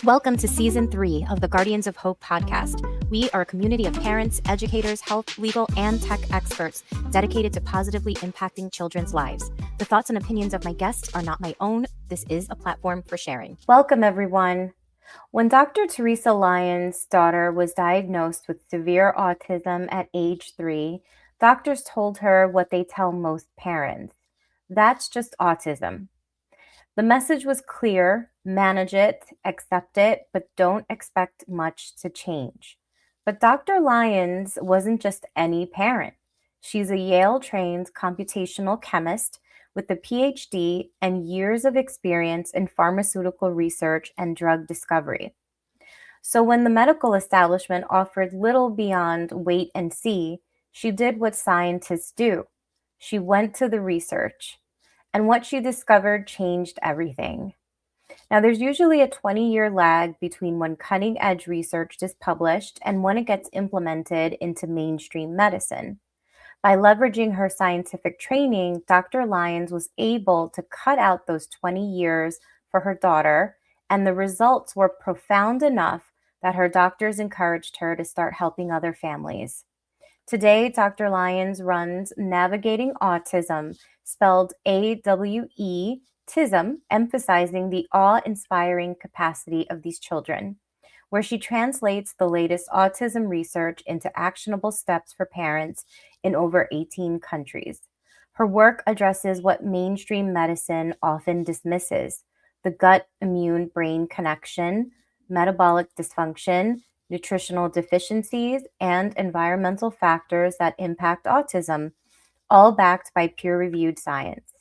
Welcome to Season 3 of the Guardians of Hope podcast. We are a community of parents, educators, health, legal, and tech experts dedicated to positively impacting children's lives. The thoughts and opinions of my guests are not my own. This is a platform for sharing. Welcome, everyone. When Dr. Theresa Lyons' daughter was diagnosed with severe autism at age 3, doctors told her what they tell most parents. That's just autism. The message was clear: manage it, accept it, but don't expect much to change. But Dr. Lyons wasn't just any parent. She's a Yale-trained computational chemist with a PhD and years of experience in pharmaceutical research and drug discovery. So when the medical establishment offered little beyond wait and see, she did what scientists do. She went to the research. And what she discovered changed everything. Now, there's usually a 20-year lag between when cutting-edge research is published and when it gets implemented into mainstream medicine. By leveraging her scientific training, Dr. Lyons was able to cut out those 20 years for her daughter, and the results were profound enough that her doctors encouraged her to start helping other families. Today, Dr. Lyons runs Navigating Autism, spelled A-W-E, TISM, emphasizing the awe-inspiring capacity of these children, where she translates the latest autism research into actionable steps for parents in over 18 countries. Her work addresses what mainstream medicine often dismisses: the gut-immune-brain connection, metabolic dysfunction, nutritional deficiencies, and environmental factors that impact autism, all backed by peer-reviewed science.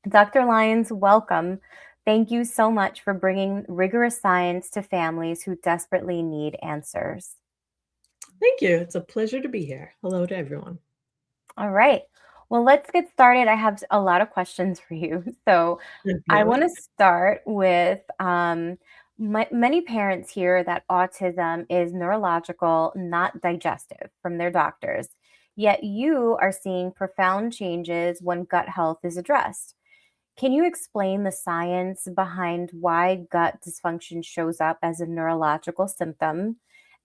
Dr. Lyons, welcome. Thank you so much for bringing rigorous science to families who desperately need answers. Thank you. It's a pleasure to be here. Hello to everyone. All right. Well, let's get started. I have a lot of questions for you. So I want to start with many parents hear that autism is neurological, not digestive, from their doctors. Yet you are seeing profound changes when gut health is addressed. Can you explain the science behind why gut dysfunction shows up as a neurological symptom?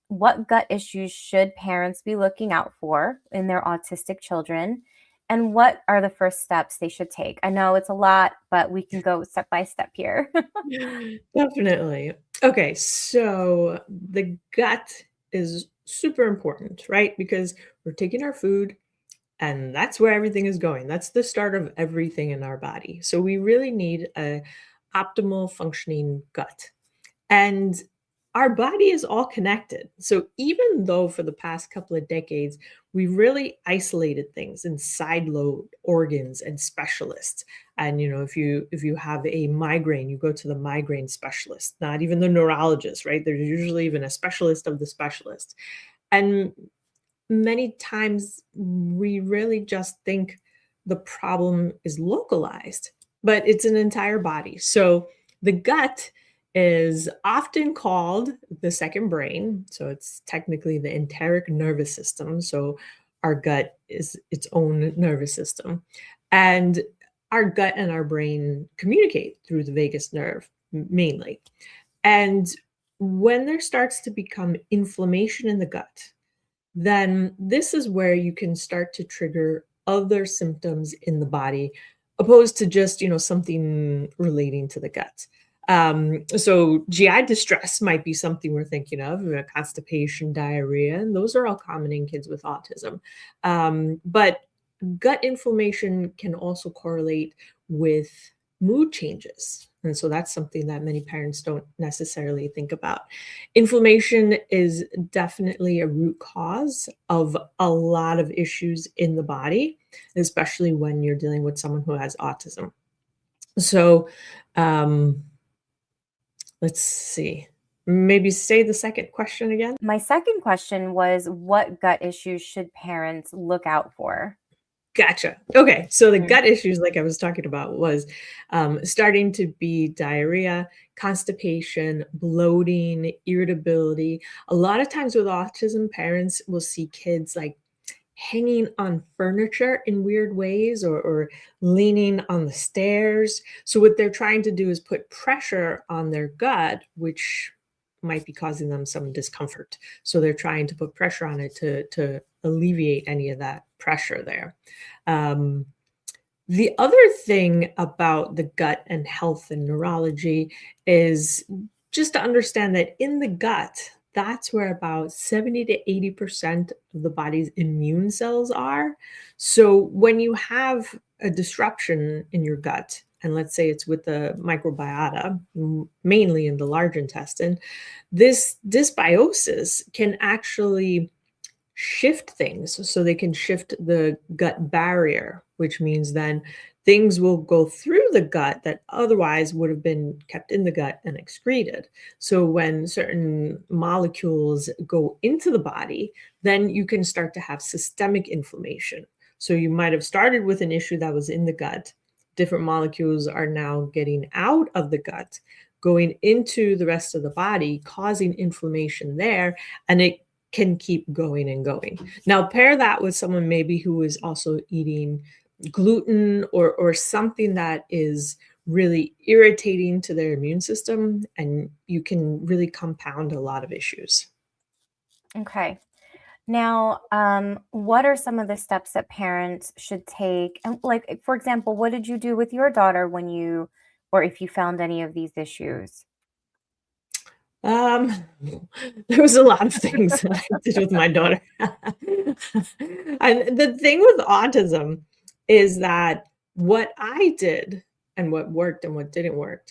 What gut issues should parents be looking out for in their autistic children? And what are the first steps they should take? I know it's a lot, but we can go step by step here. Definitely. Okay, so the gut is super important, right? Because we're taking our food and that's where everything is going. That's the start of everything in our body. So we really need a optimal functioning gut. And our body is all connected. So even though for the past couple of decades, we really isolated things and sideload organs and specialists. And if you have a migraine, you go to the migraine specialist, not even the neurologist, right? There's usually even a specialist of the specialist. And many times we really just think the problem is localized, but it's an entire body. So the gut is often called the second brain. So it's technically the enteric nervous system. So our gut is its own nervous system. And our gut and our brain communicate through the vagus nerve mainly. And when there starts to become inflammation in the gut, then this is where you can start to trigger other symptoms in the body, opposed to just, something relating to the gut. So GI distress might be something we're thinking of, constipation, diarrhea, and those are all common in kids with autism. But gut inflammation can also correlate with mood changes. And so that's something that many parents don't necessarily think about. Inflammation is definitely a root cause of a lot of issues in the body, especially when you're dealing with someone who has autism. So let's see. Maybe say the second question again. My second question was, what gut issues should parents look out for? Gotcha. Okay. So the gut issues, like I was talking about, was starting to be diarrhea, constipation, bloating, irritability. A lot of times with autism, parents will see kids like hanging on furniture in weird ways or leaning on the stairs. So what they're trying to do is put pressure on their gut, which might be causing them some discomfort. So they're trying to put pressure on it to alleviate any of that pressure there. The other thing about the gut and health and neurology is just to understand that in the gut, that's where about 70 to 80% of the body's immune cells are. So when you have a disruption in your gut, and let's say it's with the microbiota, mainly in the large intestine, this dysbiosis can actually shift things. So they can shift the gut barrier, which means then things will go through the gut that otherwise would have been kept in the gut and excreted. So when certain molecules go into the body, then you can start to have systemic inflammation. So you might have started with an issue that was in the gut. Different molecules are now getting out of the gut, going into the rest of the body, causing inflammation there, and it can keep going and going. Now, pair that with someone maybe who is also eating gluten or something that is really irritating to their immune system, and you can really compound a lot of issues. Okay. Now, what are some of the steps that parents should take? And like, for example, what did you do with your daughter when you, or if you found any of these issues? Um, there was a lot of things that I did with my daughter. And the thing with autism is that what I did and what worked and what didn't work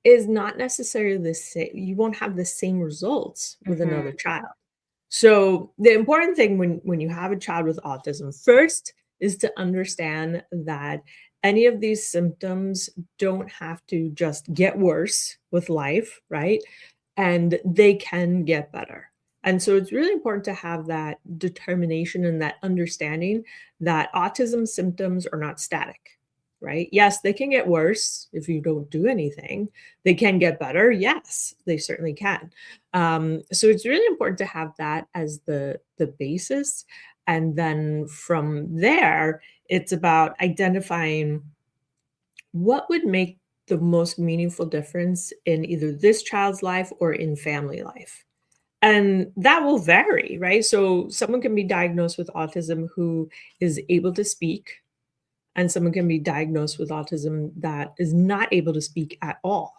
is not necessarily the same. You won't have the same results with Hmm. another child. So the important thing when you have a child with autism first is to understand that any of these symptoms don't have to just get worse with life, right? And they can get better. And so it's really important to have that determination and that understanding that autism symptoms are not static, right? Yes, they can get worse if you don't do anything. They can get better. Yes, they certainly can. So it's really important to have that as the basis. And then from there, it's about identifying what would make the most meaningful difference in either this child's life or in family life? And that will vary, right? So someone can be diagnosed with autism who is able to speak, and someone can be diagnosed with autism that is not able to speak at all.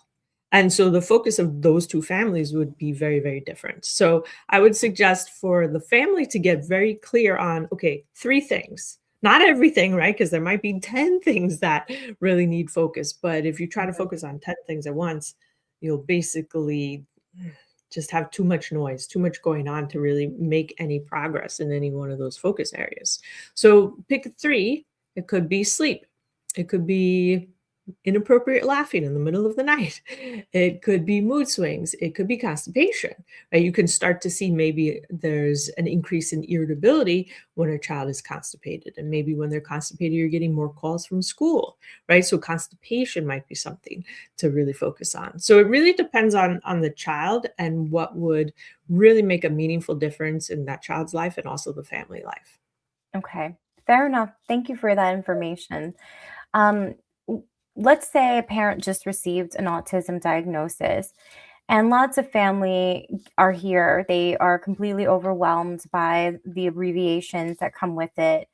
And so the focus of those two families would be very, very different. So I would suggest for the family to get very clear on, okay, three things. Not everything, right? Because there might be 10 things that really need focus. But if you try to focus on 10 things at once, you'll basically just have too much noise, too much going on to really make any progress in any one of those focus areas. So pick three. It could be sleep. It could be inappropriate laughing in the middle of the night. It could be mood swings. It could be constipation. Right? You can start to see maybe there's an increase in irritability when a child is constipated. And maybe when they're constipated, you're getting more calls from school, right? So constipation might be something to really focus on. So it really depends on the child and what would really make a meaningful difference in that child's life and also the family life. Okay. Fair enough. Thank you for that information. Um, let's say a parent just received an autism diagnosis, and lots of family are here. They are completely overwhelmed by the abbreviations that come with it: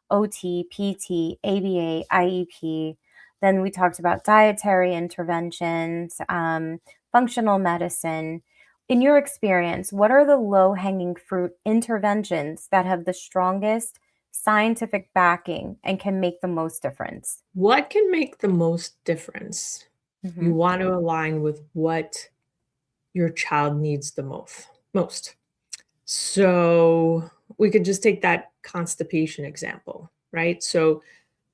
OT, PT, ABA, IEP. Then we talked about dietary interventions, functional medicine. In your experience, what are the low hanging fruit interventions that have the strongest scientific backing and can make the most difference? What can make the most difference? You Hmm. want to align with what your child needs the most. So we could just take that constipation example, right? So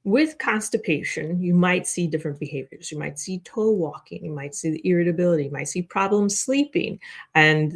with constipation, you might see different behaviors. You might see toe walking, you might see the irritability, you might see problems sleeping. And,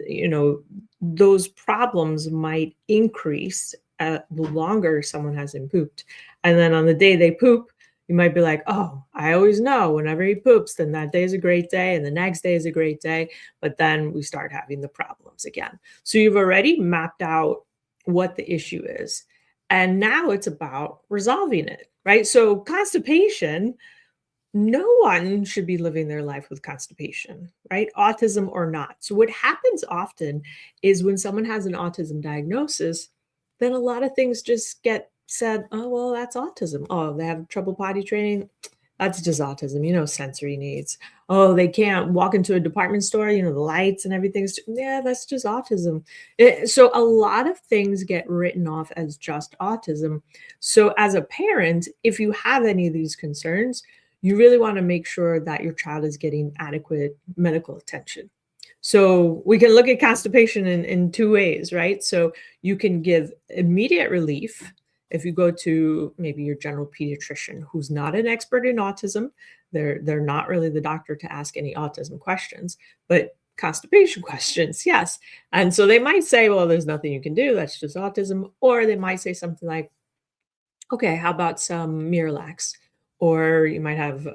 those problems might increase the longer someone hasn't pooped. And then on the day they poop, you might be like, oh, I always know whenever he poops, then that day is a great day. And the next day is a great day. But then we start having the problems again. So you've already mapped out what the issue is. And now it's about resolving it, right? So constipation, no one should be living their life with constipation, right? Autism or not. So what happens often is when someone has an autism diagnosis, then a lot of things just get said, oh, well, that's autism. Oh, they have trouble potty training. That's just autism, sensory needs. Oh, they can't walk into a department store, the lights and everything's, yeah, that's just autism. So a lot of things get written off as just autism. So as a parent, if you have any of these concerns, you really want to make sure that your child is getting adequate medical attention. So we can look at constipation in two ways, right? So you can give immediate relief if you go to maybe your general pediatrician who's not an expert in autism. They're not really the doctor to ask any autism questions, but constipation questions, yes. And so they might say, well, there's nothing you can do. That's just autism. Or they might say something like, okay, how about some Miralax? Or you might have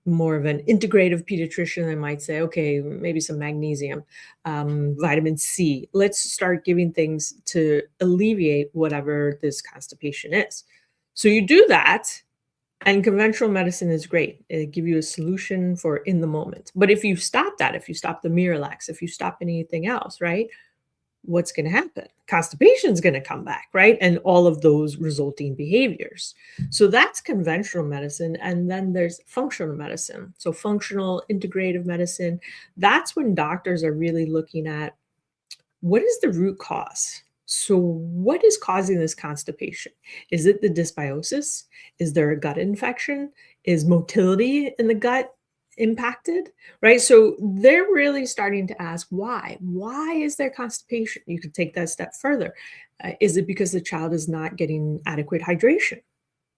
more of an integrative pediatrician that might say, okay, maybe some magnesium, vitamin C. Let's start giving things to alleviate whatever this constipation is. So you do that, and conventional medicine is great. It gives you a solution for in the moment. But if you stop that, if you stop the Miralax, if you stop anything else, right? What's going to happen? Constipation is going to come back, right? And all of those resulting behaviors. So that's conventional medicine. And then there's functional medicine. So functional integrative medicine, that's when doctors are really looking at what is the root cause? So what is causing this constipation? Is it the dysbiosis? Is there a gut infection? Is motility in the gut impacted, right? So they're really starting to ask why. Why is there constipation? You could take that step further. Is it because the child is not getting adequate hydration?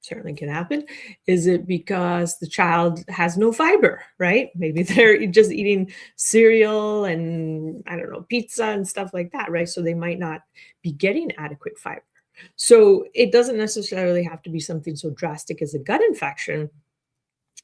Certainly can happen. Is it because the child has no fiber, right? Maybe they're just eating cereal and, I don't know, pizza and stuff like that, right? So they might not be getting adequate fiber. So it doesn't necessarily have to be something so drastic as a gut infection.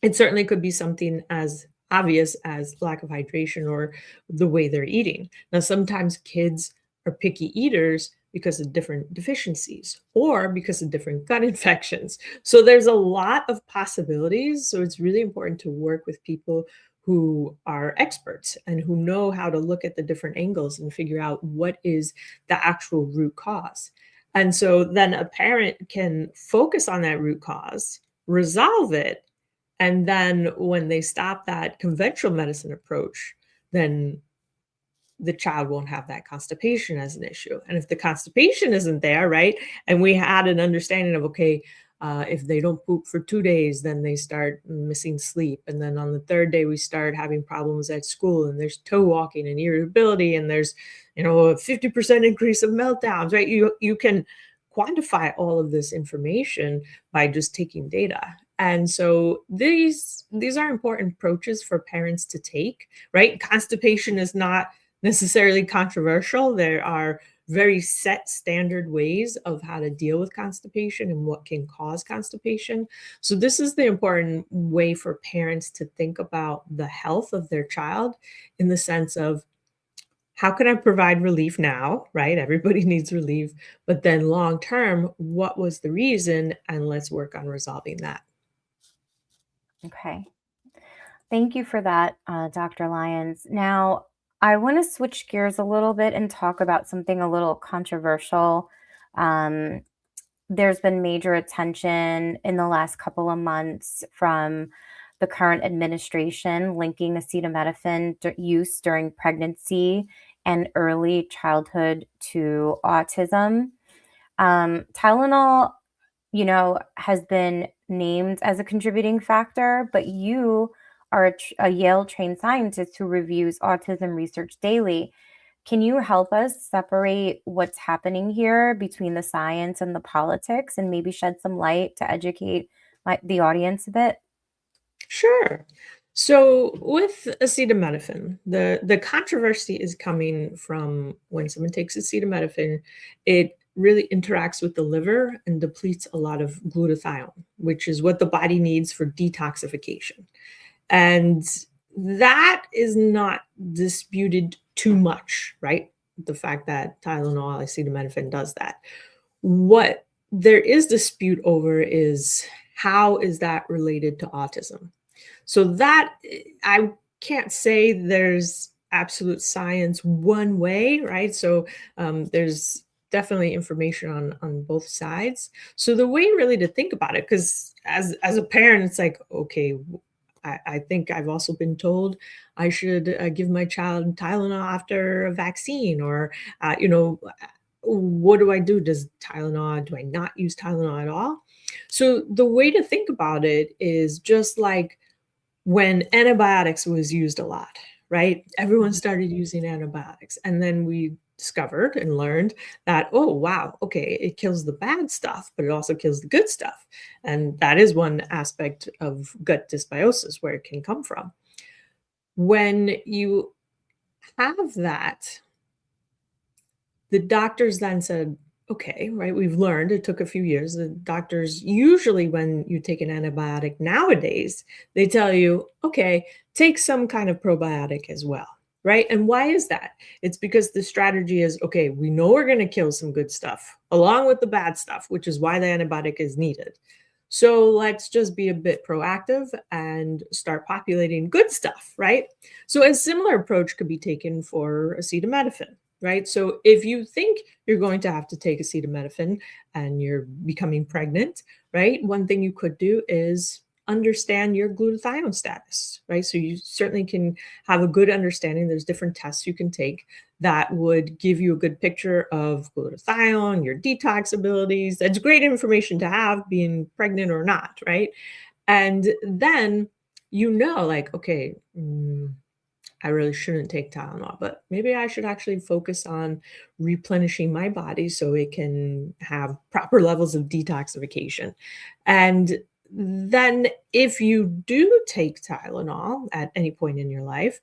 It certainly could be something as obvious as lack of hydration or the way they're eating. Now, sometimes kids are picky eaters because of different deficiencies or because of different gut infections. So there's a lot of possibilities. So it's really important to work with people who are experts and who know how to look at the different angles and figure out what is the actual root cause. And so then a parent can focus on that root cause, resolve it, and then when they stop that conventional medicine approach, then the child won't have that constipation as an issue. And if the constipation isn't there, right, and we had an understanding of, okay, if they don't poop for 2 days, then they start missing sleep. And then on the third day, we start having problems at school, and there's toe walking and irritability, and there's, a 50% increase of meltdowns, right? You can quantify all of this information by just taking data. And so these are important approaches for parents to take, right? Constipation is not necessarily controversial. There are very set standard ways of how to deal with constipation and what can cause constipation. So this is the important way for parents to think about the health of their child in the sense of, how can I provide relief now, right? Everybody needs relief. But then long term, what was the reason? And let's work on resolving that. Okay. Thank you for that, Dr. Lyons. Now, I want to switch gears a little bit and talk about something a little controversial. There's been major attention in the last couple of months from the current administration linking acetaminophen use during pregnancy and early childhood to autism. Tylenol, has been named as a contributing factor, but you are a Yale-trained scientist who reviews autism research daily. Can you help us separate what's happening here between the science and the politics and maybe shed some light to educate the audience a bit? Sure. So with acetaminophen, the controversy is coming from when someone takes acetaminophen, it really interacts with the liver and depletes a lot of glutathione, which is what the body needs for detoxification. And that is not disputed too much, right? The fact that Tylenol, acetaminophen does that. What there is dispute over is how is that related to autism? So that I can't say there's absolute science one way, right? So there's definitely information on both sides. So the way really to think about it, because as a parent, it's like, okay, I think I've also been told I should give my child Tylenol after a vaccine, or what do I do? Does Tylenol? Do I not use Tylenol at all? So the way to think about it is just like when antibiotics was used a lot, right? Everyone started using antibiotics. And then we discovered and learned that, oh, wow, okay, it kills the bad stuff, but it also kills the good stuff. And that is one aspect of gut dysbiosis where it can come from. When you have that, the doctors then said, okay, right, we've learned it took a few years. The doctors usually, when you take an antibiotic nowadays, they tell you, okay, take some kind of probiotic as well, right? And why is that? It's because the strategy is, okay, we know we're going to kill some good stuff along with the bad stuff, which is why the antibiotic is needed. So let's just be a bit proactive and start populating good stuff, right? So a similar approach could be taken for acetaminophen, right? So if you think you're going to have to take acetaminophen and you're becoming pregnant, right? One thing you could do is understand your glutathione status, right? So you certainly can have a good understanding. There's different tests you can take that would give you a good picture of glutathione, your detox abilities. That's great information to have being pregnant or not, right? And then like, okay, I really shouldn't take Tylenol, but maybe I should actually focus on replenishing my body so it can have proper levels of detoxification. And then if you do take Tylenol at any point in your life,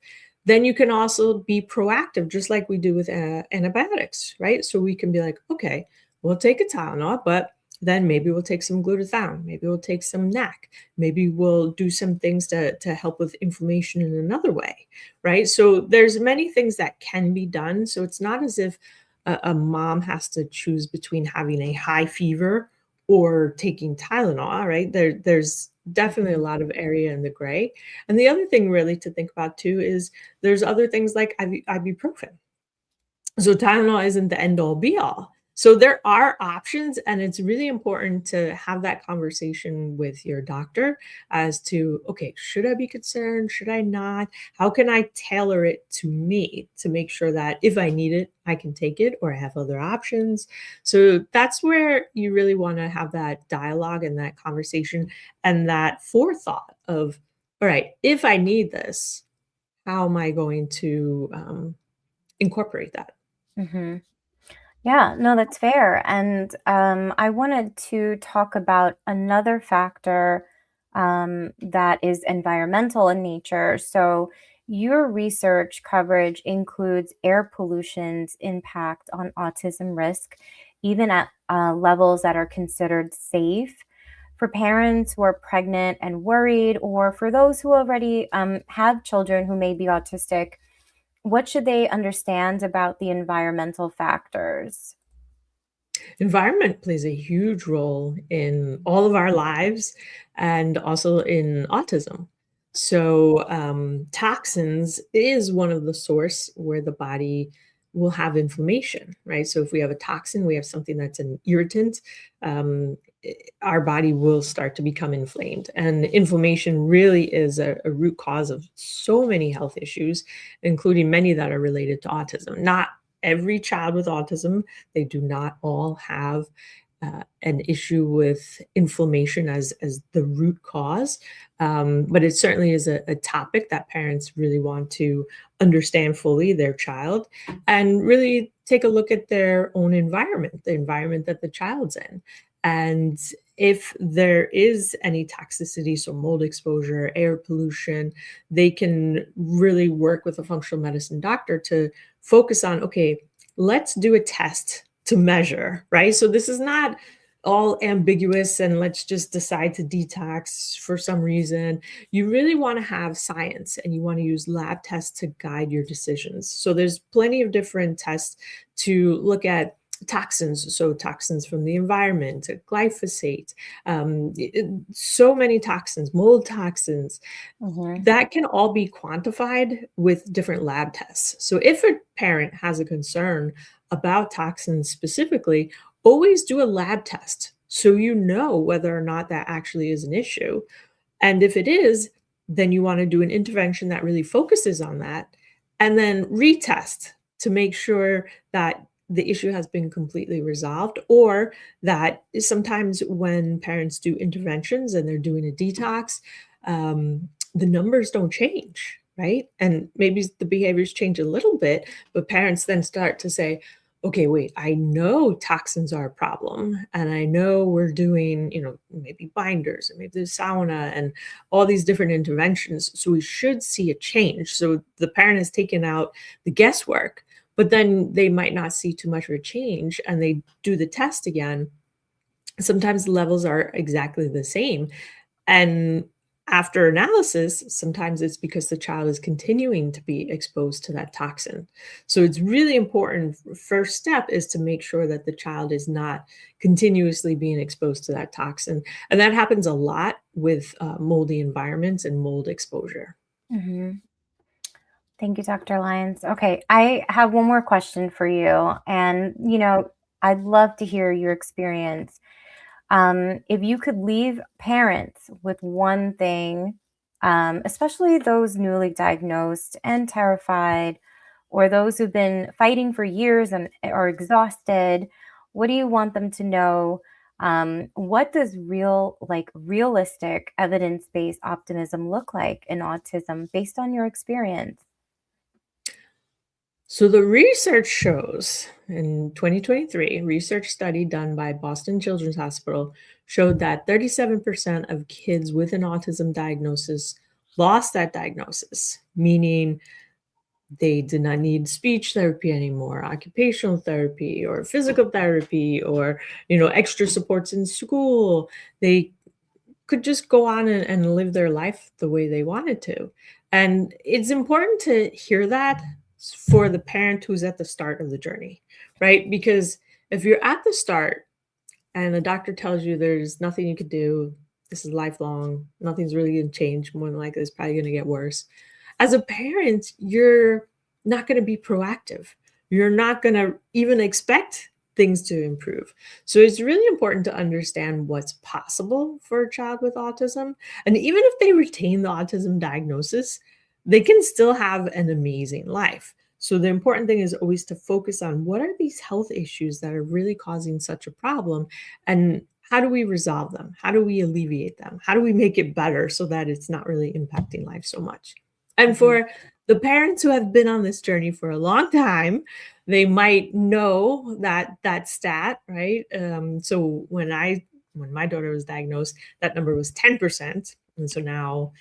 then you can also be proactive, just like we do with antibiotics, right? So we can be like, okay, we'll take a Tylenol, but then maybe we'll take some glutathione, maybe we'll take some NAC, maybe we'll do some things to help with inflammation in another way, right? So there's many things that can be done. So it's not as if a mom has to choose between having a high fever or taking Tylenol, right? There's definitely a lot of area in the gray. And the other thing really to think about too is there's other things like ibuprofen. So Tylenol isn't the end all be all. So there are options, and it's really important to have that conversation with your doctor as to, okay, should I be concerned? Should I not? How can I tailor it to me to make sure that if I need it, I can take it or I have other options? So that's where you really want to have that dialogue and that conversation and that forethought of, all right, if I need this, how am I going to incorporate that? Mhm. Yeah, no, that's fair. And I wanted to talk about another factor that is environmental in nature. So, your research coverage includes air pollution's impact on autism risk, even at levels that are considered safe. For parents who are pregnant and worried, or for those who already have children who may be autistic, what should they understand about the environmental factors? Environment plays a huge role in all of our lives and also in autism. So, toxins is one of the source where the body will have inflammation, right? So, if we have a toxin, we have something that's an irritant, our body will start to become inflamed. And inflammation really is a root cause of so many health issues, including many that are related to autism. Not every child with autism, they do not all have an issue with inflammation as the root cause. But it certainly is a topic that parents really want to understand fully their child and really take a look at their own environment, the environment that the child's in. And if there is any toxicity, so mold exposure, air pollution, they can really work with a functional medicine doctor to focus on, okay, let's do a test to measure, right? So this is not all ambiguous and let's just decide to detox for some reason. You really want to have science and you want to use lab tests to guide your decisions. So there's plenty of different tests to look at toxins, so toxins from the environment, glyphosate, so many toxins, mold toxins, Hmm. that can all be quantified with different lab tests. So if a parent has a concern about toxins specifically, always do a lab test so you know whether or not that actually is an issue. And if it is, then you want to do an intervention that really focuses on that and then retest to make sure that the issue has been completely resolved, or that sometimes when parents do interventions and they're doing a detox, the numbers don't change, right? And maybe the behaviors change a little bit, but parents then start to say, okay, wait, I know toxins are a problem, and I know we're doing, maybe binders and maybe the sauna and all these different interventions. So we should see a change. So the parent has taken out the guesswork, but then they might not see too much of a change and they do the test again. Sometimes the levels are exactly the same. And after analysis, sometimes it's because the child is continuing to be exposed to that toxin. So it's really important. First step is to make sure that the child is not continuously being exposed to that toxin. And that happens a lot with moldy environments and mold exposure. Hmm. Thank you, Dr. Lyons. Okay, I have one more question for you. And, I'd love to hear your experience. If you could leave parents with one thing, especially those newly diagnosed and terrified, or those who've been fighting for years and are exhausted, what do you want them to know? What does realistic evidence-based optimism look like in autism based on your experience? So the research shows in 2023, research study done by Boston Children's Hospital showed that 37% of kids with an autism diagnosis lost that diagnosis, meaning they did not need speech therapy anymore, occupational therapy or physical therapy, or extra supports in school. They could just go on and live their life the way they wanted to. And it's important to hear that for the parent who's at the start of the journey, right? Because if you're at the start and the doctor tells you there's nothing you could do, this is lifelong, nothing's really going to change, more than likely it's probably going to get worse. As a parent, you're not going to be proactive. You're not going to even expect things to improve. So it's really important to understand what's possible for a child with autism. And even if they retain the autism diagnosis, they can still have an amazing life. So the important thing is always to focus on what are these health issues that are really causing such a problem, and how do we resolve them? How do we alleviate them? How do we make it better so that it's not really impacting life so much? And Mhm. for the parents who have been on this journey for a long time, they might know that stat, right? So when my daughter was diagnosed, that number was 10%, and so now,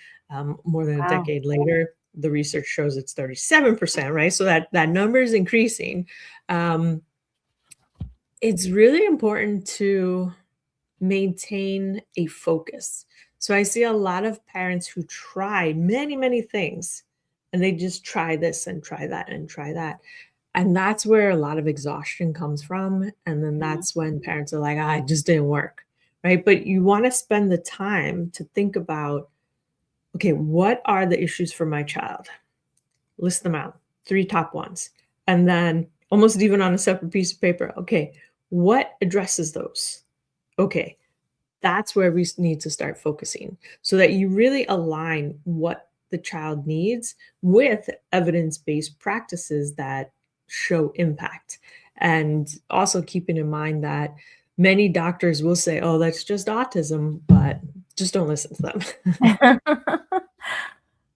more than a Wow. decade later, the research shows it's 37%, right? So that number is increasing. Um, it's really important to maintain a focus. So I see a lot of parents who try many, many things, and they just try this and try that and try that. And that's where a lot of exhaustion comes from. And then Mhm. that's when parents are like, it just didn't work. Right. But you want to spend the time to think about, okay, what are the issues for my child? List them out, three top ones. And then almost even on a separate piece of paper, okay, what addresses those? Okay, that's where we need to start focusing so that you really align what the child needs with evidence-based practices that show impact. And also keeping in mind that many doctors will say, oh, that's just autism, but just don't listen to them.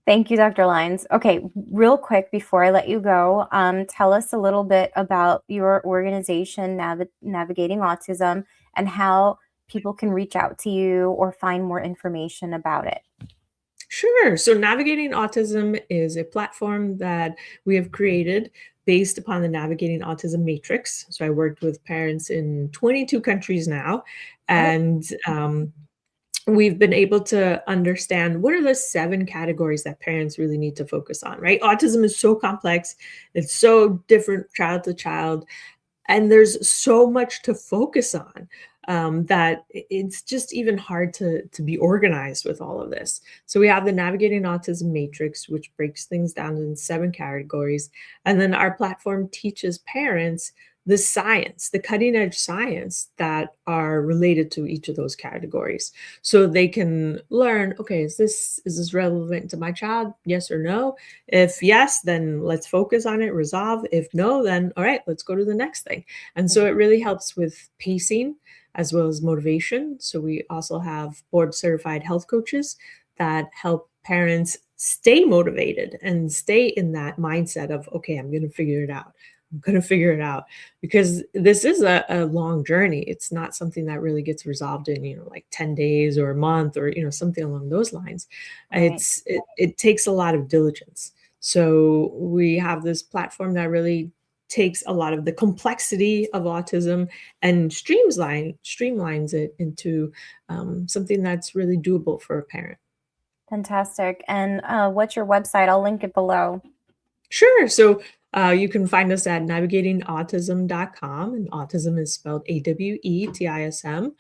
Thank you, Dr. Lyons. Okay, real quick before I let you go, tell us a little bit about your organization, Navigating Autism, and how people can reach out to you or find more information about it. Sure. So Navigating Autism is a platform that we have created based upon the Navigating Autism Matrix. So I worked with parents in 22 countries now, Oh. and we've been able to understand what are the 7 categories that parents really need to focus on, right? Autism is so complex, it's so different child to child, And there's so much to focus on, that it's just even hard to be organized with all of this. So we have the Navigating Autism Matrix, which breaks things down in 7 categories, and then our platform teaches parents the science, the cutting edge science that are related to each of those categories. So they can learn, okay, is this relevant to my child? Yes or no? If yes, then let's focus on it, resolve. If no, then all right, let's go to the next thing. And so it really helps with pacing as well as motivation. So we also have board certified health coaches that help parents stay motivated and stay in that mindset of, okay, I'm going to figure it out. I'm going to figure it out, because this is a long journey. It's not something that really gets resolved in, like 10 days or a month or, something along those lines. Right. It takes a lot of diligence. So we have this platform that really takes a lot of the complexity of autism and streamlines it into something that's really doable for a parent. Fantastic. And what's your website? I'll link it below. Sure. So you can find us at navigatingautism.com, and autism is spelled AWETISM.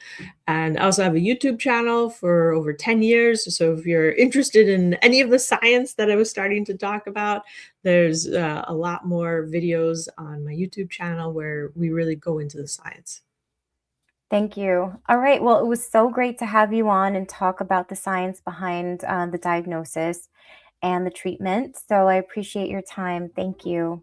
And I also have a YouTube channel for over 10 years. So if you're interested in any of the science that I was starting to talk about, there's a lot more videos on my YouTube channel where we really go into the science. Thank you. All right. Well, it was so great to have you on and talk about the science behind the diagnosis and the treatment. So I appreciate your time. Thank you.